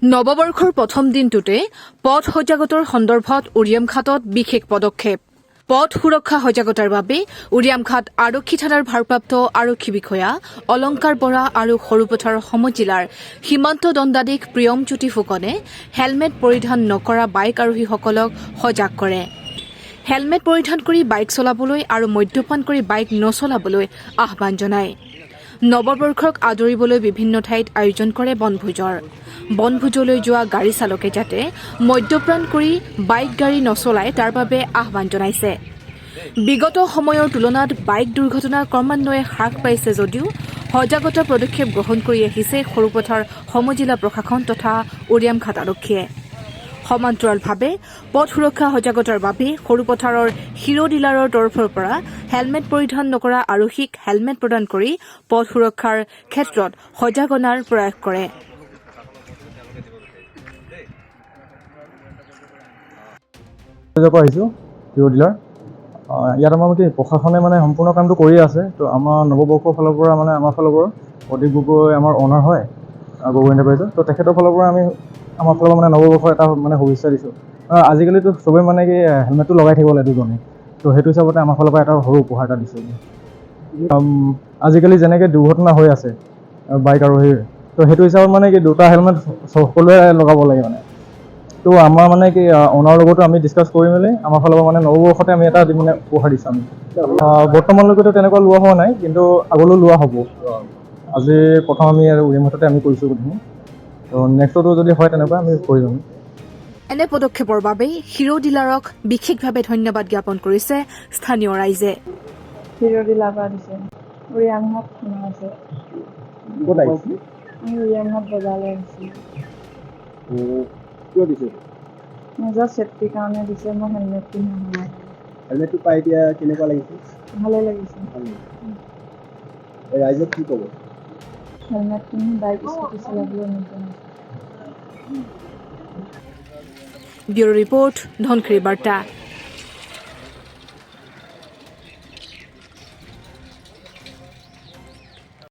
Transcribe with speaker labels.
Speaker 1: নৱবৰ্ষৰ প্ৰথম দিনটোতে পথ সজাগতাৰ সন্দৰ্ভত উৰিয়ামঘাটত বিশেষ পদক্ষেপ পথ সুৰক্ষা সজাগতাৰ বাবে উৰিয়ামঘাট আৰক্ষী থানাৰ ভাৰপ্ৰাপ্ত আৰক্ষী বিষয়া অলংকাৰ বৰা আৰু সৰুপথাৰ সমজিলাৰ সীমান্ত দণ্ডাধীশ প্ৰিয়মজ্যোতি ফুকনে হেলমেট পৰিধান নকৰা বাইক আৰোহীসকলক সজাগ কৰে। হেলমেট পৰিধান কৰি বাইক চলাবলৈ আৰু মদ্যপান কৰি বাইক নচলাবলৈ আহ্বান জনায়। নৱবৰ্ষক আদৰিবলৈ বিভিন্ন ঠাইত আয়োজন কৰে বনভোজৰ। বনভোজলৈ যোৱা গাড়ী চালকে যাতে মদ্যপান কৰি বাইক গাড়ী নচলায় তাৰ বাবে আহ্বান জনাইছে। বিগত সময়ৰ তুলনাত বাইক দুৰ্ঘটনা ক্ৰমান্বয়ে হ্ৰাস পাইছে যদিও সজাগতা পদক্ষেপ গ্ৰহণ কৰি আহিছে সৰুপথাৰ সমজিলা প্ৰশাসন তথা উৰিয়ামঘাট আৰক্ষীয়ে। সমান্তৰালভাৱে পথ সুৰক্ষা সজাগতাৰ বাবে সৰুপথাৰৰ হিৰো ডিলাৰৰ তৰফৰ পৰা হেলমেট পৰিধান নকৰা আৰক্ষীক হেলমেট প্ৰদান কৰি পথ সুৰক্ষাৰ ক্ষেত্ৰত সজাগতাৰ প্ৰয়াস কৰে।
Speaker 2: আহিছোঁ হিৰো ডিলাৰ ইয়াত আমাৰ প্ৰশাসনে সম্পূৰ্ণ কামটো কৰি আছে। তো আমাৰ নৱবৰ্ষৰ ফালৰ পৰা আমাৰ ফালৰ পৰা প্ৰদীপ গগৈ আমাৰ অনাৰ হয় গগৈ এণ্টাৰপ্ৰাইজৰ। তো তেখেতৰ ফালৰ পৰা আমি আমাৰ ফালৰ নৱবৰ্ষৰ এটা শুভেচ্ছা দিছোঁ। আজিকালিতো চবেই কি হেলমেটটো লগাই থাকিব লাগে দুজনে। তো সেইটো হিচাপতে আমাৰ ফালৰ পৰা এটা সৰু উপহাৰ এটা দিছোঁ। আজিকালি যেনেকৈ দুৰ্ঘটনা হৈ আছে বাইক আৰোহীৰ, তো সেইটো হিচাপত কি দুটা হেলমেট সকলোৱে লগাব লাগে তো আমাৰ কি অনাৰ লগতো আমি ডিছকাছ কৰি মেলি আমাৰ ফালৰ পৰা নৱবৰ্ষতে আমি এটা উপহাৰ দিছোঁ। আমি বৰ্তমানলৈকেতো তেনেকুৱা লোৱা হোৱা নাই, কিন্তু আগলৈ লোৱা হ'ব। আজি প্ৰথম আমি উৰিয়ামঘাটতে আমি কৰিছোঁ গোটেইখিনি। তো নেক্সটতো যদি হয় তেনেকুৱা আমি কৰি যাম।
Speaker 1: এনে পদক্ষেপৰ বাবে হিৰো ডিলাৰক বিশেষভাৱে ধন্যবাদ জ্ঞাপন কৰিছে স্থানীয় ৰাইজে।
Speaker 3: হিৰো ডিলাৰ পৰা দিছে উৰিয়ামঘাট থানা আছে।
Speaker 2: ক'ত আহিছে?
Speaker 3: আমি উৰিয়ামঘাট বজাৰলৈ আহিছোঁ।
Speaker 2: কিয় দিছে?
Speaker 3: নিজৰ ছেফটিৰ কাৰণে দিছে। মই হেলমেট পিন্ধা নাই।
Speaker 2: হেলমেটটো পাই এতিয়া কেনেকুৱা লাগিছে?
Speaker 3: ভালে লাগিছে।
Speaker 2: ৰাইজক কি ক'ব?
Speaker 3: হেলমেট পিন্ধি বাইক স্কুটি চলাবলৈ নিদিয়ে।
Speaker 1: ব্যুৰো ৰিপৰ্ট ধনখৰি বাৰ্তা।